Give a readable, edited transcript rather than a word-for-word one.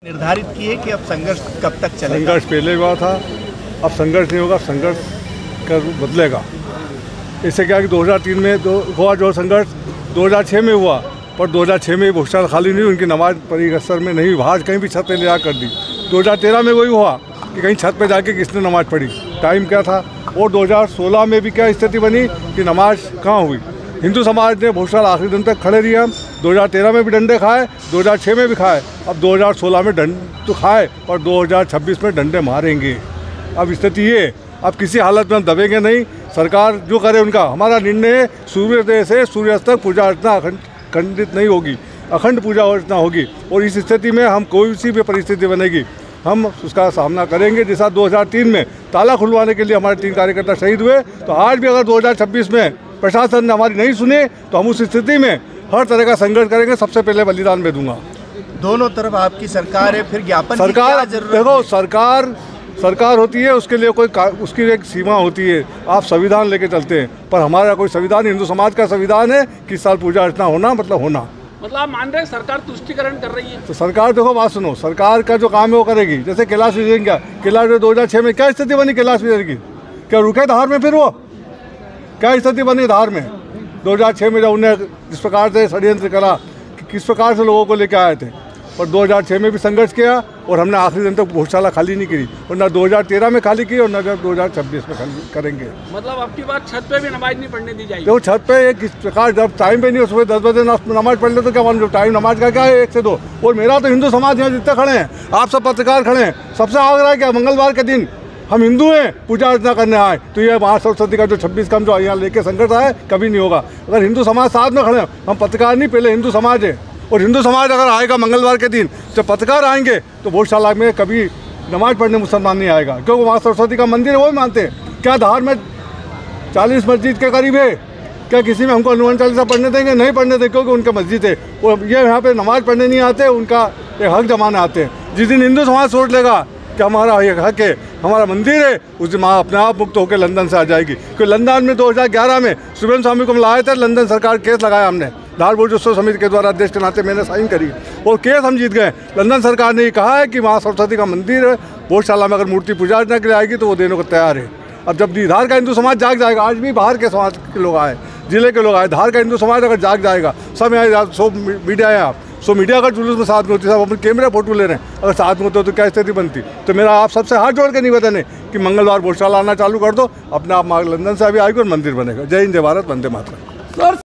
निर्धारित किए कि अब संघर्ष कब तक चलेगा? संघर्ष पहले हुआ था, अब संघर्ष नहीं होगा, संघर्ष का रूप बदलेगा। इससे क्या कि 2003 में हुआ जो संघर्ष 2006 में हुआ, पर 2006 में भूषण खाली नहीं, उनकी नमाज परिसर में नहीं, बाहर कहीं भी छत पे ले जा कर दी। 2013 में वही हुआ कि कहीं छत पे जाके किसने नमाज पढ़ी, टाइम क्या था। और 2016 में भी क्या स्थिति बनी कि नमाज कहाँ हुई। हिंदू समाज ने बहुत साल आखिरी दिन तक खड़े रहे। हम 2013 में भी डंडे खाए, 2006 में भी खाए, अब 2016 में डंड तो खाए और 2026 में डंडे मारेंगे। अब स्थिति ये, अब किसी हालत में हम दबेंगे नहीं। सरकार जो करे उनका, हमारा निर्णय है सूर्योदय से सूर्यास्त तक पूजा अर्चना खंडित नहीं होगी, अखंड पूजा अर्चना होगी। और इस स्थिति में हम कोई सी भी परिस्थिति बनेगी हम उसका सामना करेंगे। जैसा 2003 में ताला खुलवाने के लिए हमारे 3 कार्यकर्ता शहीद हुए, तो आज भी अगर 2026 में प्रशासन ने हमारी नहीं सुने तो हम उस स्थिति में हर तरह का संघर्ष करेंगे। सबसे पहले बलिदान में दूंगा। दोनों तरफ आपकी सरकार है, फिर ज्ञापन सरकार देखो, सरकार होती है, उसके लिए उसकी एक सीमा होती है। आप संविधान लेके चलते हैं, पर हमारा कोई संविधान, हिंदू समाज का संविधान है कि इस साल पूजा अर्चना होना मतलब होना। मतलब आप मान रहे हैं सरकार तुष्टिकरण कर रही है? तो सरकार देखो, बात सुनो, सरकार का जो काम है वो करेगी। जैसे कैलाश विजयन का, कैलाश 2006 में क्या स्थिति बनी कैलाश विजयन की, क्या रुके धार में? फिर वो क्या स्थिति बनी धार में 2006 में, जब उन्हें जिस प्रकार से षड्यंत्र करा कि किस प्रकार से लोगों को लेकर आए थे। और 2006 में भी संघर्ष किया और हमने आखिरी दिन तक भोजशाला खाली नहीं करी, और ना 2013 में खाली की और ना 2026 में खाली करेंगे। मतलब अब की बात छत पे भी नमाज नहीं पढ़ने दी जाएगी? देखो, छत पे एक किस प्रकार, जब टाइम पे नहीं हो, सुबह 10 बजे नमाज पढ़ ले तो क्या मान लो, टाइम नमाज का क्या है 1 से 2। और मेरा तो हिंदू समाज यहाँ जितने खड़े हैं, आप सब पत्रकार खड़े हैं, सबसे आग्रह है क्या मंगलवार के दिन हम हिंदू हैं, पूजा अर्चना करने आए, तो ये महासरस्वती का जो 26 का जो यहाँ लेके संकट आए कभी नहीं होगा। अगर हिंदू समाज साथ में खड़े हैं, हम पत्रकार नहीं, पहले हिंदू समाज है। और हिंदू समाज अगर आएगा मंगलवार के दिन, जब पत्रकार आएंगे तो भोजशाला में कभी नमाज पढ़ने मुसलमान नहीं आएगा, क्योंकि वहाँ सरस्वती का मंदिर है, वो भी मानते हैं। क्या धार में 40 मस्जिद के करीब है, क्या किसी में हमको हनुमान चालीसा पढ़ने देंगे? नहीं पढ़ने देंगे, क्योंकि उनका मस्जिद है। और ये यहाँ पे नमाज पढ़ने नहीं आते, उनका एक हक जमाने आते हैं। जिस दिन हिंदू समाज सोच लेगा कि हमारा ये हक है, हमारा मंदिर है, उस दिन माँ अपने आप मुक्त होकर लंदन से आ जाएगी। क्योंकि लंदन में 2011 में सुब्रमण्यम स्वामी को लाए थे, लंदन सरकार केस लगाया, हमने धार बोर्ड उत्सव समिति के द्वारा अध्यक्ष के नाते मैंने साइन करी और केस हम जीत गए। लंदन सरकार ने कहा है कि माँ सरस्वती का मंदिर है, भोजशाला में अगर मूर्ति पूजा अर्चना के लिए आएगी तो वो देने को तैयार है। अब जब धार का हिंदू समाज जाग जाएगा, आज भी बाहर के समाज के लोग आए, जिले के लोग आए, धार का हिंदू समाज अगर जाग जाएगा, सब यहाँ सो मीडिया है, आप सो मीडिया का जुलूस में साथ में होती है, सब अपने कैमरे फोटो ले रहे हैं, अगर साथ में होते तो क्या स्थिति बनती। तो मेरा आप सबसे हाथ जोड़ के निवेदन है कि मंगलवार भोजशाला आना चालू कर दो, अपने आप लंदन से अभी आएगी और मंदिर बनेगा। जय हिंद, जय भारत, वंदे मातरम।